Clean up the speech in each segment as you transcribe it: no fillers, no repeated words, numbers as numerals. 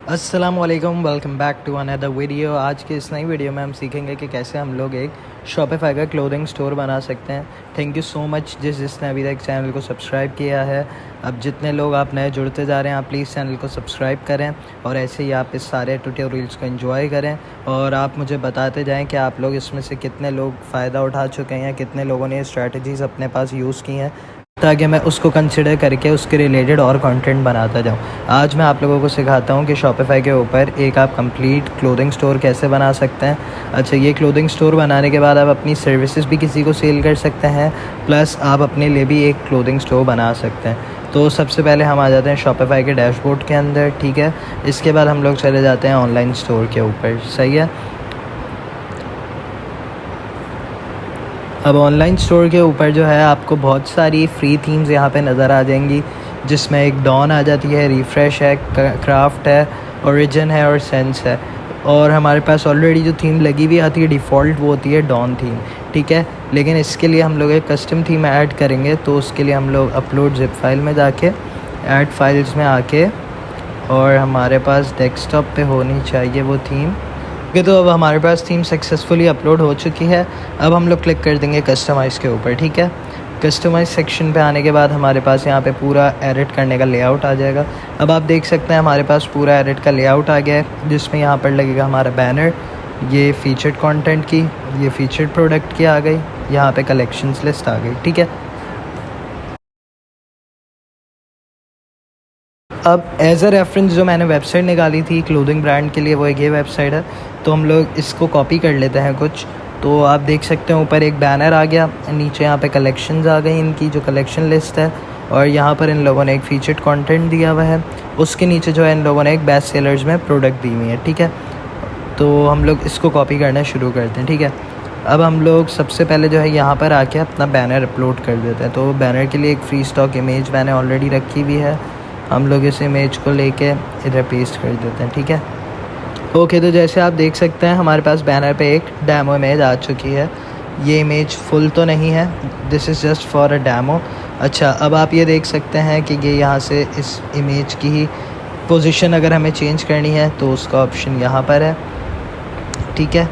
अस्सलाम वालेकुम, welcome back to another video. आज के इस नई वीडियो में हम सीखेंगे कि कैसे हम लोग एक शॉपिफाई का क्लोथिंग स्टोर बना सकते हैं। थैंक यू सो मच जिसने अभी तक चैनल को सब्सक्राइब किया है। अब जितने लोग आप नए जुड़ते जा रहे हैं, आप प्लीज़ चैनल को सब्सक्राइब करें और ऐसे ही आप इस सारे ट्यूटोरियल्स को एंजॉय करें और आप मुझे बताते जाएं कि आप लोग इसमें से कितने लोग फ़ायदा उठा चुके हैं, कितने लोगों ने ये स्ट्रैटेजीज़ अपने पास यूज़ की हैं, ताकि मैं उसको कंसिडर करके उसके रिलेटेड और कंटेंट बनाता जाऊँ। आज मैं आप लोगों को सिखाता हूँ कि शॉपिफाई के ऊपर एक आप कंप्लीट क्लोथिंग स्टोर कैसे बना सकते हैं। अच्छा, ये क्लोथिंग स्टोर बनाने के बाद आप अपनी सर्विसेज भी किसी को सेल कर सकते हैं, प्लस आप अपने लिए भी एक क्लोथिंग स्टोर बना सकते हैं। तो सबसे पहले हम आ जाते हैं शॉपिफाई के डैशबोर्ड के अंदर, ठीक है। इसके बाद हम लोग चले जाते हैं ऑनलाइन स्टोर के ऊपर, सही है। अब ऑनलाइन स्टोर के ऊपर जो है आपको बहुत सारी फ्री थीम्स यहाँ पे नज़र आ जाएंगी, जिसमें एक डॉन आ जाती है, रिफ़्रेश है, क्राफ्ट है, ओरिजिन है और सेंस है। और हमारे पास ऑलरेडी जो थीम लगी हुई आती है डिफ़ॉल्ट, वो होती है डॉन थीम, ठीक है। लेकिन इसके लिए हम लोग एक कस्टम थीम ऐड करेंगे, तो उसके लिए हम लोग अपलोड ज़िप फाइल में जाके ऐड फाइल्स में आके, और हमारे पास डेस्कटॉप पे होनी चाहिए वो थीम। ओके, तो अब हमारे पास थीम सक्सेसफुली अपलोड हो चुकी है। अब हम लोग क्लिक कर देंगे कस्टमाइज़ के ऊपर, ठीक है। कस्टमाइज़ सेक्शन पे आने के बाद हमारे पास यहाँ पे पूरा एडिट करने का लेआउट आ जाएगा। अब आप देख सकते हैं हमारे पास पूरा एडिट का लेआउट आ गया है, जिसमें यहाँ पर लगेगा हमारा बैनर, ये फीचर्ड कंटेंट की, ये फीचर्ड प्रोडक्ट की आ गई, यहाँ पे कलेक्शंस लिस्ट आ गई, ठीक है। अब एज अ रेफरेंस जो मैंने वेबसाइट निकाली थी क्लोथिंग ब्रांड के लिए, वो एक ये वेबसाइट है, तो हम लोग इसको कॉपी कर लेते हैं कुछ। तो आप देख सकते हैं ऊपर एक बैनर आ गया, नीचे यहाँ पे कलेक्शंस आ गई, इनकी जो कलेक्शन लिस्ट है, और यहाँ पर इन लोगों ने एक फीचर्ड कंटेंट दिया हुआ है। उसके नीचे जो है इन लोगों ने एक बेस्ट सेलर्स में प्रोडक्ट दी हुई है, ठीक है। तो हम लोग इसको कॉपी करना शुरू करते हैं, ठीक है। अब हम लोग सबसे पहले जो है यहाँ पर आके अपना बैनर अपलोड कर देते हैं। तो बैनर के लिए एक फ्री स्टॉक इमेज मैंने ऑलरेडी रखी हुई है, हम लोग इस इमेज को लेके इधर पेस्ट कर देते हैं, ठीक है। ओके, तो जैसे आप देख सकते हैं हमारे पास बैनर पे एक डेमो इमेज आ चुकी है। ये इमेज फुल तो नहीं है, this is just for a demo. अच्छा, अब आप ये देख सकते हैं कि ये यहाँ से इस इमेज की ही पोजीशन अगर हमें चेंज करनी है तो उसका ऑप्शन यहाँ पर है, ठीक है।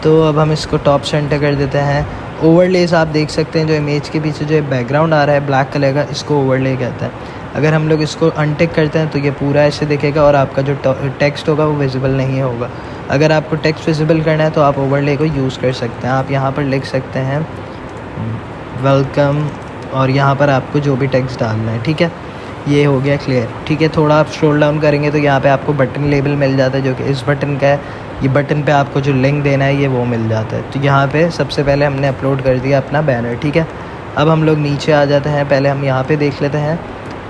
तो अब हम इसको टॉप सेंटर कर देते हैं। ओवरलेस आप देख सकते हैं, जो इमेज के पीछे जो बैकग्राउंड आ रहा है ब्लैक कलर का, इसको ओवरले कहते हैं। अगर हम लोग इसको अनटिक करते हैं तो ये पूरा ऐसे दिखेगा और आपका जो टेक्स्ट होगा वो विजिबल नहीं होगा। अगर आपको टेक्स्ट विजिबल करना है तो आप ओवरले को यूज़ कर सकते हैं। आप यहाँ पर लिख सकते हैं वेलकम, और यहाँ पर आपको जो भी टेक्स्ट डालना है, ठीक है। ये हो गया क्लियर, ठीक है। थोड़ा आप स्क्रॉल डाउन करेंगे तो यहाँ पे आपको बटन लेबल मिल जाता है, जो कि इस बटन का है। ये बटन पे आपको जो लिंक देना है ये वो मिल जाता है। तो यहाँ पे सबसे पहले हमने अपलोड कर दिया अपना बैनर, ठीक है। अब हम लोग नीचे आ जाते हैं। पहले हम यहाँ पे देख लेते हैं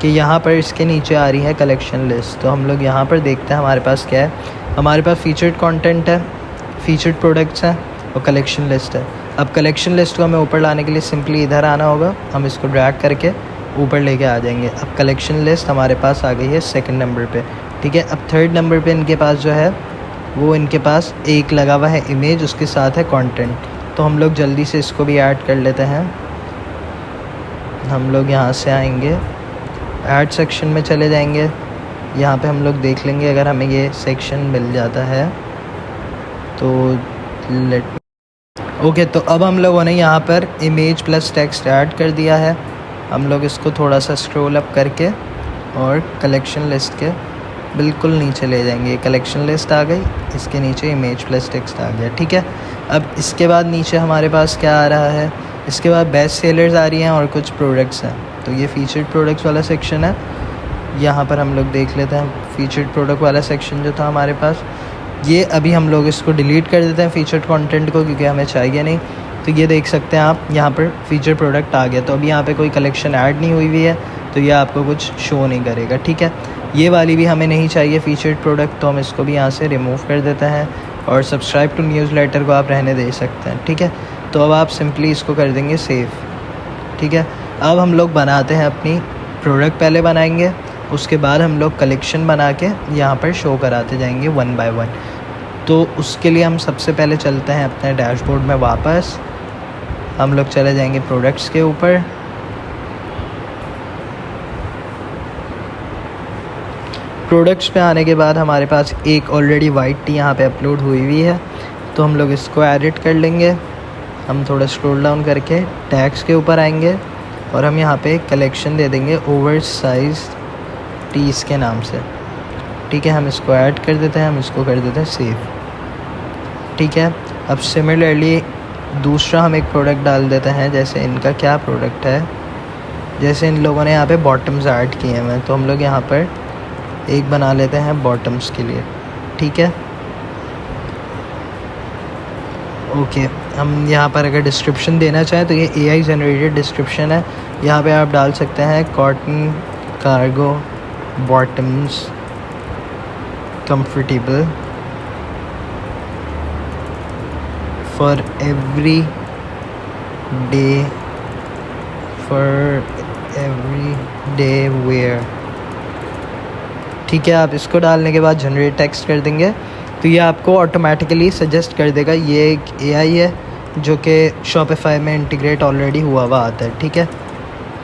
कि यहाँ पर इसके नीचे आ रही है कलेक्शन लिस्ट। तो हम लोग यहाँ पर देखते हैं हमारे पास क्या है। हमारे पास फीचर्ड कंटेंट है, फीचर्ड प्रोडक्ट्स हैं और कलेक्शन लिस्ट है। अब कलेक्शन लिस्ट को हमें ऊपर लाने के लिए सिंपली इधर आना होगा, हम इसको ड्रैग करके ऊपर लेके आ जाएंगे। अब कलेक्शन लिस्ट हमारे पास आ गई है सेकंड नंबर पे, ठीक है। अब थर्ड नंबर पे इनके पास जो है वो इनके पास एक लगा हुआ है इमेज, उसके साथ है कंटेंट। तो हम लोग जल्दी से इसको भी ऐड कर लेते हैं। हम लोग यहाँ से आएंगे, ऐड सेक्शन में चले जाएंगे। यहाँ पे हम लोग देख लेंगे अगर हमें ये सेक्शन मिल जाता है तो लेट। ओके, तो अब हम लोगों ने यहाँ पर इमेज प्लस टेक्स्ट ऐड कर दिया है। हम लोग इसको थोड़ा सा स्क्रॉल अप करके और कलेक्शन लिस्ट के बिल्कुल नीचे ले जाएंगे। कलेक्शन लिस्ट आ गई, इसके नीचे इमेज प्लस टेक्स्ट आ गया, ठीक है। अब इसके बाद नीचे हमारे पास क्या आ रहा है, इसके बाद बेस्ट सेलर्स आ रही हैं और कुछ प्रोडक्ट्स हैं। तो ये फीचर्ड प्रोडक्ट्स वाला सेक्शन है। यहाँ पर हम लोग देख लेते हैं फीचर्ड प्रोडक्ट वाला सेक्शन जो था हमारे पास, ये अभी हम लोग इसको डिलीट कर देते हैं फीचर्ड कंटेंट को, क्योंकि हमें चाहिए नहीं। तो ये देख सकते हैं आप, यहाँ पर फीचर प्रोडक्ट आ गया। तो अभी यहाँ पे कोई कलेक्शन ऐड नहीं हुई हुई है, तो ये आपको कुछ शो नहीं करेगा, ठीक है। ये वाली भी हमें नहीं चाहिए फीचर्ड प्रोडक्ट, तो हम इसको भी यहाँ से रिमूव कर देते हैं। और सब्सक्राइब टू न्यूज़लेटर को आप रहने दे सकते हैं, ठीक है। तो अब आप सिंपली इसको कर देंगे सेव, ठीक है। अब हम लोग बनाते हैं अपनी प्रोडक्ट, पहले बनाएंगे, उसके बाद हम लोग कलेक्शन बना के यहाँ पर शो कराते जाएंगे वन बाय वन। तो उसके लिए हम सबसे पहले चलते हैं अपने डैशबोर्ड में वापस। हम लोग चले जाएंगे प्रोडक्ट्स के ऊपर। प्रोडक्ट्स पे आने के बाद हमारे पास एक ऑलरेडी वाइट टी यहाँ पे अपलोड हुई है, तो हम लोग इसको एडिट कर लेंगे। हम थोड़ा स्क्रॉल डाउन करके टैग्स के ऊपर आएंगे और हम यहाँ पे कलेक्शन दे देंगे ओवर साइज टीज़ के नाम से। ठीक है, हम इसको ऐड कर देते हैं, हम इसको कर देते हैं सेव। ठीक है, अब सिमिलरली दूसरा हम एक प्रोडक्ट डाल देते हैं। जैसे इनका क्या प्रोडक्ट है, जैसे इन लोगों ने यहाँ पे बॉटम्स ऐड किए हैं, तो हम लोग यहाँ पर एक बना लेते हैं बॉटम्स के लिए। ठीक है, ओके। हम यहाँ पर अगर डिस्क्रिप्शन देना चाहें तो ये AI जनरेटेड डिस्क्रिप्शन है। यहाँ पे आप डाल सकते हैं cotton cargo bottoms comfortable for everyday wear. ठीक है, आप इसको डालने के बाद जनरेट टेक्स्ट कर देंगे तो ये आपको ऑटोमेटिकली सजेस्ट कर देगा। ये एक AI है जो कि शॉपिफाई में इंटीग्रेट ऑलरेडी हुआ आता है। ठीक है,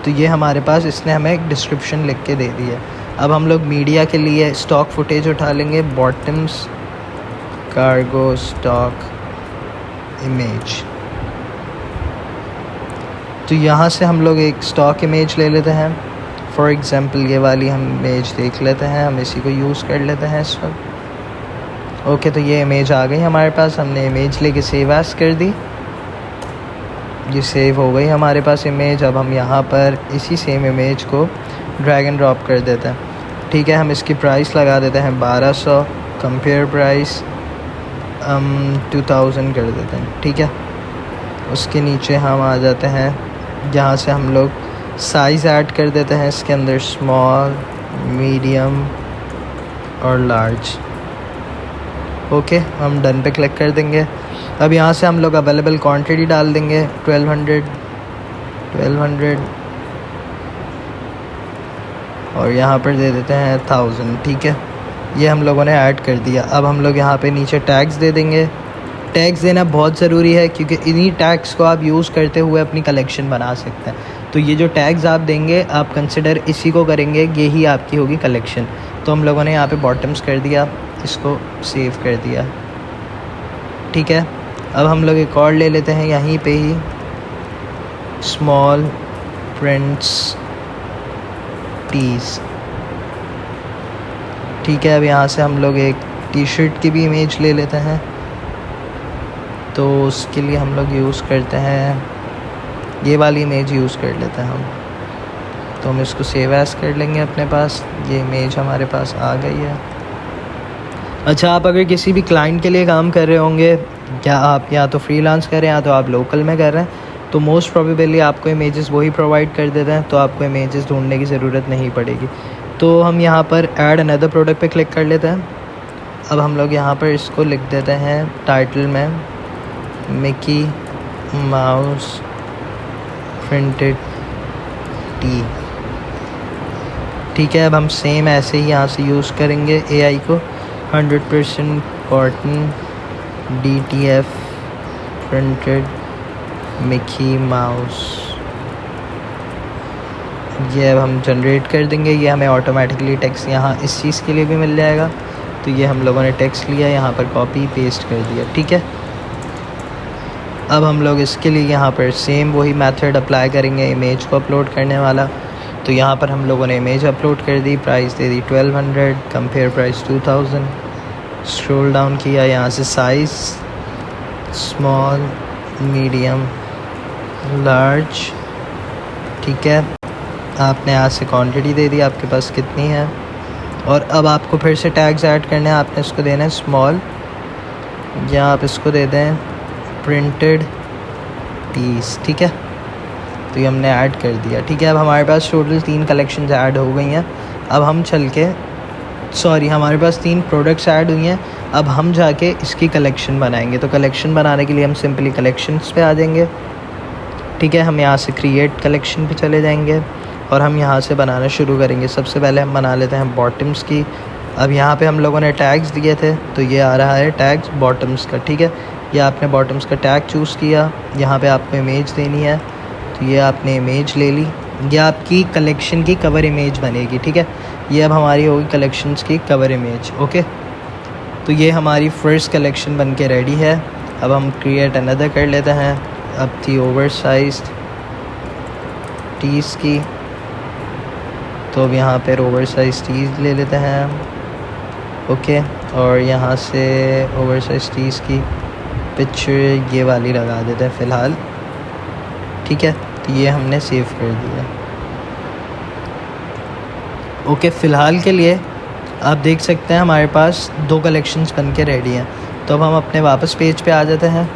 तो ये हमारे पास इसने हमें एक डिस्क्रिप्शन लिख के दे दी है। अब हम लोग मीडिया के लिए स्टॉक फुटेज उठा लेंगे, बॉटम्स कार्गो स्टॉक इमेज। तो यहाँ से हम लोग एक स्टॉक इमेज ले लेते हैं। फॉर एग्ज़ाम्पल ये वाली हम इमेज देख लेते हैं, हम इसी को यूज़ कर लेते हैं इस वक्त। ओके, तो ये इमेज आ गई हमारे पास। हमने इमेज लेके सेव एज कर दी, ये सेव हो गई हमारे पास इमेज। अब हम यहाँ पर इसी सेम इमेज को ड्रैग एंड ड्रॉप कर देते हैं। ठीक है, हम इसकी प्राइस लगा देते हैं 1200, कंपेयर प्राइस 2000 कर देते हैं। ठीक है, उसके नीचे हम आ जाते हैं, जहाँ से हम लोग साइज़ ऐड कर देते हैं इसके अंदर, स्मॉल, मीडियम और लार्ज। ओके, हम डन पे क्लिक कर देंगे। अब यहाँ से हम लोग अवेलेबल क्वांटिटी डाल देंगे 1200 और यहाँ पर दे देते हैं 1000। ठीक है, ये हम लोगों ने ऐड कर दिया। अब हम लोग यहाँ पे नीचे टैग्स दे देंगे। टैग्स देना बहुत ज़रूरी है क्योंकि इन्हीं टैग्स को आप यूज़ करते हुए अपनी कलेक्शन बना सकते हैं। तो ये जो टैग्स आप देंगे, आप कंसिडर इसी को करेंगे, ये ही आपकी होगी कलेक्शन। तो हम लोगों ने यहाँ पे बॉटम्स कर दिया, इसको सेव कर दिया। ठीक है, अब हम लोग एक और ले लेते हैं यहीं पे ही, स्मॉल प्रिंट्स टीज़। ठीक है, अब यहाँ से हम लोग एक टी शर्ट की भी इमेज ले लेते हैं। तो उसके लिए हम लोग यूज़ करते हैं, ये वाली इमेज यूज़ कर लेते हैं हम। तो हम इसको सेव एज कर लेंगे अपने पास। ये इमेज हमारे पास आ गई है। अच्छा, आप अगर किसी भी क्लाइंट के लिए काम कर रहे होंगे, क्या आप या तो फ्रीलांस कर रहे हैं या तो आप लोकल में कर रहे हैं, तो मोस्ट प्रोबेबली आपको इमेजेस वही प्रोवाइड कर देते हैं, तो आपको इमेजेस ढूंढने की ज़रूरत नहीं पड़ेगी। तो हम यहाँ पर ऐड अनदर प्रोडक्ट पे क्लिक कर लेते हैं। अब हम लोग यहाँ पर इसको लिख देते हैं टाइटल में, मिकी माउस प्रिंटेड टी। ठीक है, अब हम सेम ऐसे ही यहाँ से यूज़ करेंगे AI को, 100% cotton DTF printed Mickey mouse. ये अब हम जनरेट कर देंगे। ये हमें ऑटोमेटिकली टेक्स्ट यहाँ इस चीज़ के लिए भी मिल जाएगा। तो ये हम लोगों ने टेक्स्ट लिया, यहाँ पर कॉपी पेस्ट कर दिया। ठीक है, अब हम लोग इसके लिए यहाँ पर सेम वही मेथड अप्लाई करेंगे, इमेज को अपलोड करने वाला। तो यहाँ पर हम लोगों ने इमेज अपलोड कर दी, प्राइस दे दी 1200, कंपेयर प्राइस 2000। स्क्रॉल डाउन किया, यहाँ से साइज़ स्मॉल, मीडियम, लार्ज। ठीक है, आपने यहाँ से क्वांटिटी दे दी आपके पास कितनी है। और अब आपको फिर से टैग्स ऐड करने हैं। आपने इसको देना है स्मॉल, या आप इसको दे दें प्रिंटेड टीज़। ठीक है, तो ये हमने ऐड कर दिया। ठीक है, अब हमारे पास टोटल 3 कलेक्शंस ऐड हो गई हैं। अब हम चल के हमारे पास 3 प्रोडक्ट्स ऐड हुई हैं। अब हम जाके इसकी कलेक्शन बनाएंगे। तो कलेक्शन बनाने के लिए हम सिंपली कलेक्शंस पे आ जाएंगे। ठीक है, हम यहाँ से क्रिएट कलेक्शन पे चले जाएंगे और हम यहाँ से बनाना शुरू करेंगे। सबसे पहले हम बना लेते हैं बॉटम्स की। अब यहाँ पे हम लोगों ने टैग्स दिए थे, तो ये आ रहा है टैग्स बॉटम्स का। ठीक है, ये आपने बॉटम्स का टैग चूज़ किया, यहाँ पे आपको इमेज देनी है, तो ये आपने इमेज ले ली। ये आपकी कलेक्शन की कवर इमेज बनेगी। ठीक है, ये अब हमारी होगी कलेक्शंस की कवर इमेज। ओके, तो ये हमारी फ़र्स्ट कलेक्शन बन के रेडी है। अब हम क्रिएट अनदर कर लेते हैं। अब थी ओवर साइज टीज़ की, तो अब यहाँ पर ओवर साइज टीज़ ले लेते हैं हम। ओके, और यहाँ से ओवर साइज टीज़ की पिक्चर ये वाली लगा देते हैं फ़िलहाल। ठीक है, तो ये हमने सेव कर दिया। ओके, फ़िलहाल के लिए आप देख सकते हैं हमारे पास 2 कलेक्शंस बन के रेडी हैं। तो अब हम अपने वापस पेज पे आ जाते हैं।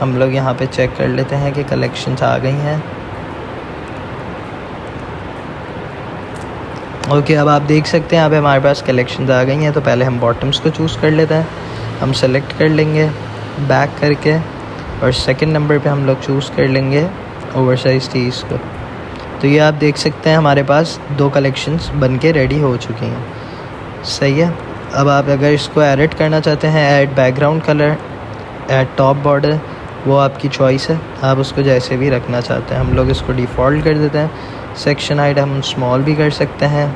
हम लोग यहाँ पे चेक कर लेते हैं कि कलेक्शंस आ गई हैं। ओके, अब आप देख सकते हैं यहाँ पे हमारे पास कलेक्शंस आ गई हैं। तो पहले हम बॉटम्स को चूज़ कर लेते हैं। हम सेलेक्ट कर लेंगे बैक करके, और सेकंड नंबर पे हम लोग चूज़ कर लेंगे ओवर साइज टीज़ को। तो ये आप देख सकते हैं हमारे पास 2 कलेक्शंस बन के रेडी हो चुकी हैं। सही है। अब आप अगर इसको एडिट करना चाहते हैं, add background colour, add top border, वो आपकी चॉइस है, आप उसको जैसे भी रखना चाहते हैं। हम लोग इसको डिफ़ॉल्ट कर देते हैं। सेक्शन हाइट हम स्मॉल भी कर सकते हैं,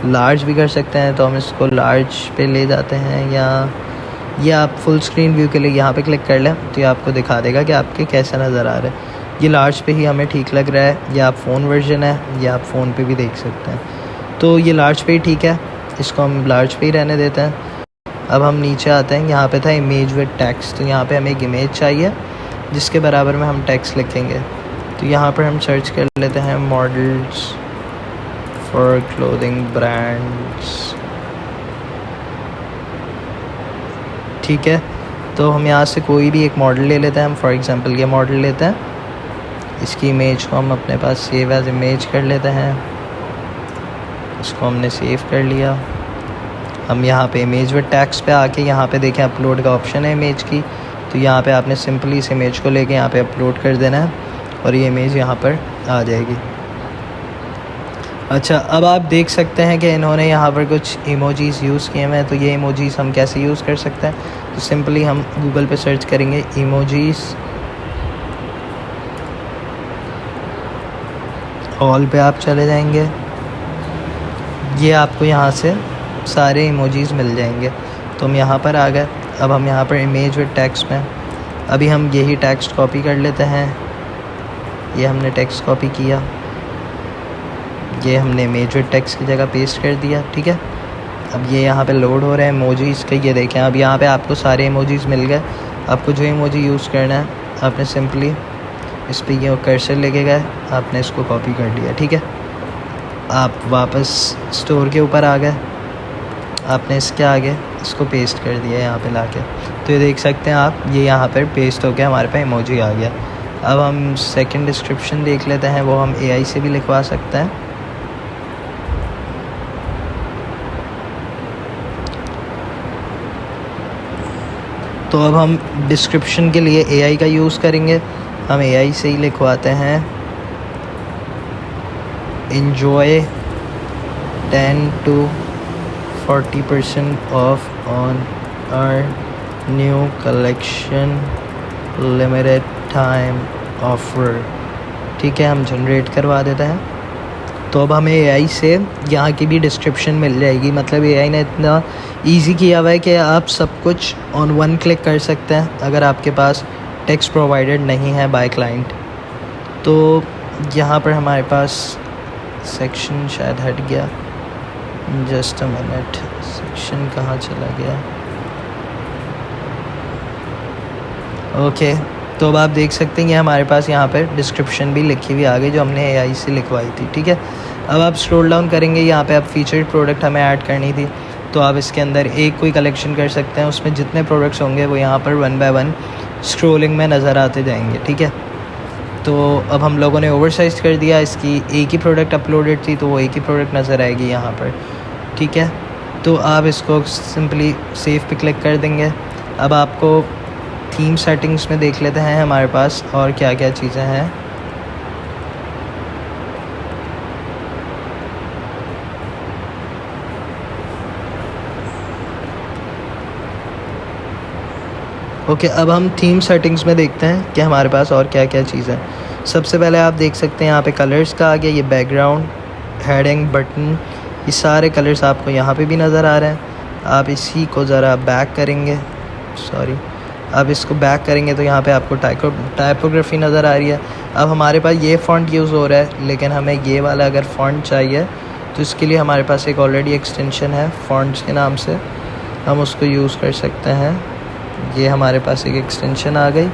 लार्ज भी कर सकते हैं। तो हम इसको लार्ज पे ले जाते हैं, या ये आप फुल स्क्रीन व्यू के लिए यहाँ पे क्लिक कर लें तो ये आपको दिखा देगा कि आपके कैसा नज़र आ रहा है। ये लार्ज पे ही हमें ठीक लग रहा है, या आप फ़ोन वर्जन है, या आप फ़ोन पे भी देख सकते हैं। तो ये लार्ज पे ही ठीक है, इसको हम लार्ज पे ही रहने देते हैं। अब हम नीचे आते हैं, यहाँ पे था इमेज विद टेक्स्ट। तो यहाँ पे हमें एक इमेज चाहिए जिसके बराबर में हम टेक्स्ट लिखेंगे। तो यहाँ पर हम सर्च कर लेते हैं मॉडल्स फॉर क्लोथिंग ब्रांड्स। ठीक है, तो हम यहाँ से कोई भी एक मॉडल ले लेते हैं। हम फॉर एग्ज़ाम्पल ये मॉडल लेते हैं, इसकी इमेज को हम अपने पास सेव एज इमेज कर लेते हैं। इसको हमने सेव कर लिया। हम यहाँ पे इमेज विद टेक्स्ट पे आके यहाँ पे देखें अपलोड का ऑप्शन है इमेज की। तो यहाँ पे आपने सिंपली इस इमेज को लेके यहाँ पे अपलोड कर देना है, और ये इमेज यहाँ पर आ जाएगी। अच्छा, अब आप देख सकते हैं कि इन्होंने यहाँ पर कुछ इमोजीज़ यूज़ किए हुए हैं। तो ये इमोजीज़ हम कैसे यूज़ कर सकते हैं? तो सिंपली हम गूगल पे सर्च करेंगे इमोजीज़, ऑल पे आप चले जाएंगे, ये आपको यहाँ से सारे इमोजीज़ मिल जाएंगे। तो हम यहाँ पर आ गए। अब हम यहाँ पर इमेज विद टेक्स्ट में अभी हम यही टेक्स्ट कॉपी कर लेते हैं। ये हमने टेक्स्ट कॉपी किया, ये हमने इमेज विद टेक्स्ट की जगह पेस्ट कर दिया। ठीक है, अब ये यहाँ पे लोड हो रहे हैं इमोजीज़ के। ये देखें, अब यहाँ पे आपको सारे इमोजीज़ मिल गए। आपको जो इमोजी यूज़ करना है, आपने सिंपली इस पर ये कर्सर लेके गए, आपने इसको कॉपी कर लिया। ठीक है, आप वापस स्टोर के ऊपर आ गए, आपने इसके आगे इसको पेस्ट कर दिया यहाँ पे लाके। तो ये देख सकते हैं आप, ये यहाँ पर पेस्ट हो गया, हमारे पास इमोजी आ गया। अब हम सेकंड डिस्क्रिप्शन देख लेते हैं, वो हम एआई से भी लिखवा सकते हैं। तो अब हम डिस्क्रिप्शन के लिए एआई का यूज़ करेंगे। हम एआई से ही लिखवाते हैं, enjoy 10 to 40% off on our new collection limited time offer। ठीक है, हम जनरेट करवा देते हैं। तो अब हमें एआई से यहाँ की भी डिस्क्रिप्शन मिल जाएगी। मतलब एआई ने इतना इजी किया हुआ है कि आप सब कुछ ऑन वन क्लिक कर सकते हैं अगर आपके पास टेक्स्ट प्रोवाइडेड नहीं है बाय क्लाइंट। तो यहाँ पर हमारे पास सेक्शन शायद हट गया, जस्ट अ मिनट, सेक्शन कहाँ चला गया? ओके, तो अब आप देख सकते हैं ये हमारे पास यहाँ पर डिस्क्रिप्शन भी लिखी हुई आ गई जो हमने एआई से लिखवाई थी। ठीक है, अब आप स्क्रॉल डाउन करेंगे, यहाँ पे आप फीचर्ड प्रोडक्ट हमें ऐड करनी थी। तो आप इसके अंदर एक कोई कलेक्शन कर सकते हैं, उसमें जितने प्रोडक्ट्स होंगे वो यहाँ पर 1 बाय 1 स्क्रॉलिंग में नज़र आते जाएंगे। ठीक है, तो अब हम लोगों ने ओवर साइज कर दिया, इसकी एक ही प्रोडक्ट अपलोडेड थी तो वो एक ही प्रोडक्ट नज़र आएगी यहाँ पर। ठीक है, तो आप इसको सिंपली सेव पे क्लिक कर देंगे। अब आपको थीम सेटिंग्स में देख लेते हैं हमारे पास और क्या क्या चीज़ें हैं। ओके, अब हम थीम सेटिंग्स में देखते हैं कि हमारे पास और क्या क्या चीज़ें हैं। सबसे पहले आप देख सकते हैं यहाँ पे कलर्स का आ गया, ये बैकग्राउंड, हेडिंग, बटन, ये सारे कलर्स आपको यहाँ पे भी नज़र आ रहे हैं। आप इसी को ज़रा बैक करेंगे, अब इसको बैक करेंगे तो यहाँ पे आपको टाइपोग्राफी नज़र आ रही है। अब हमारे पास ये फ़ॉन्ट यूज़ हो रहा है, लेकिन हमें ये वाला अगर फ़ॉन्ट चाहिए तो इसके लिए हमारे पास एक ऑलरेडी एक्सटेंशन है फ़ॉन्ट्स के नाम से, हम उसको यूज़ कर सकते हैं। ये हमारे पास एक एक्सटेंशन आ गई,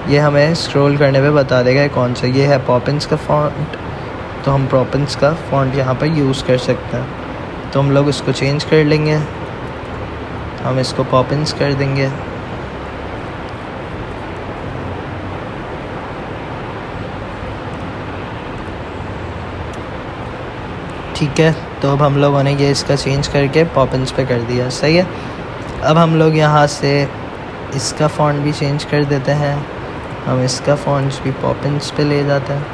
ये हमें स्क्रॉल करने पे बता देगा कौन सा। ये है पॉपिंस का फ़ॉन्ट, तो हम पॉपिंस का फ़ॉन्ट यहाँ पर यूज़ कर सकते हैं। तो हम लोग इसको चेंज कर लेंगे, हम इसको पॉपिंस कर देंगे। ठीक है, तो अब हम लोगों ने ये इसका चेंज करके पॉपिंस पे कर दिया, सही है। अब हम लोग यहाँ से इसका फ़ॉन्ट भी चेंज कर देते हैं, हम इसका फ़ॉन्ट्स भी पॉपिंस पे ले जाते हैं।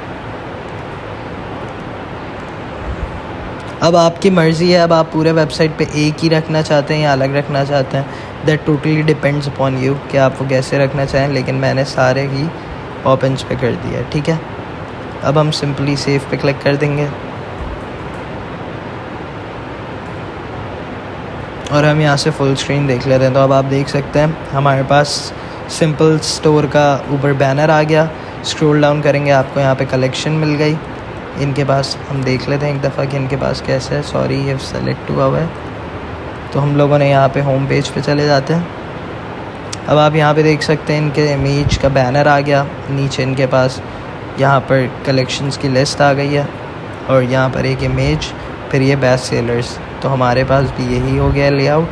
अब आपकी मर्ज़ी है, अब आप पूरे वेबसाइट पे एक ही रखना चाहते हैं या अलग रखना चाहते हैं, that totally depends upon you कि आप वो कैसे रखना चाहें, लेकिन मैंने सारे ही पॉपिंस पे कर दिया, ठीक है। अब हम सिंपली सेव पे क्लिक कर देंगे और हम यहाँ से फुल स्क्रीन देख लेते हैं। तो अब आप देख सकते हैं हमारे पास सिंपल स्टोर का ऊपर बैनर आ गया। स्क्रॉल डाउन करेंगे, आपको यहाँ पे कलेक्शन मिल गई इनके पास। हम देख लेते हैं एक दफ़ा कि इनके पास कैसे है। सॉरी, ये सेलेक्ट हुआ है। तो हम लोगों ने यहाँ पे होम पेज पे चले जाते हैं। अब आप यहाँ पे देख सकते हैं इनके इमेज का बैनर आ गया, नीचे इनके पास यहाँ पर कलेक्शंस की लिस्ट आ गई है और यहाँ पर एक इमेज, फिर ये बेस्ट सेलर्स। तो हमारे पास भी यही हो गया लेआउट।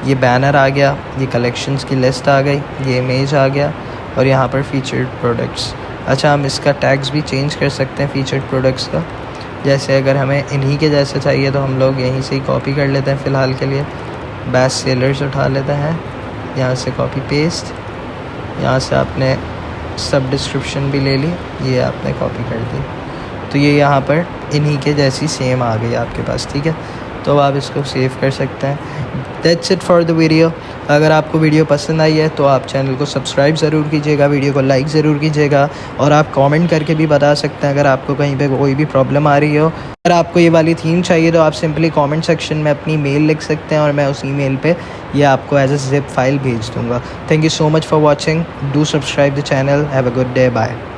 ये बैनर आ गया, ये कलेक्शंस की लिस्ट आ गई, ये इमेज आ गया और यहाँ पर फीचर्ड प्रोडक्ट्स। अच्छा, हम इसका टैग्स भी चेंज कर सकते हैं फीचर्ड प्रोडक्ट्स का। जैसे अगर हमें इन्हीं के जैसे चाहिए तो हम लोग यहीं से ही कॉपी कर लेते हैं। फ़िलहाल के लिए बेस्ट सेलर्स उठा लेते हैं, यहाँ से कॉपी पेस्ट, यहाँ से आपने सब डिस्क्रिप्शन भी ले ली, ये आपने कॉपी कर दी। तो ये यहाँ पर इन्हीं के जैसी सेम आ गई आपके पास, ठीक है। तो आप इसको सेव कर सकते हैं। That's it for the video. अगर आपको वीडियो पसंद आई है तो आप चैनल को सब्सक्राइब ज़रूर कीजिएगा, वीडियो को लाइक ज़रूर कीजिएगा और आप कमेंट करके भी बता सकते हैं अगर आपको कहीं पे कोई भी प्रॉब्लम आ रही हो। अगर आपको ये वाली थीम चाहिए तो आप सिंपली कमेंट सेक्शन में अपनी मेल लिख सकते हैं और मैं उस ईमेल पे ये आपको एज अ जिप फाइल भेज दूँगा। Thank you so much for watching. Do subscribe the channel. Have a good day. Bye.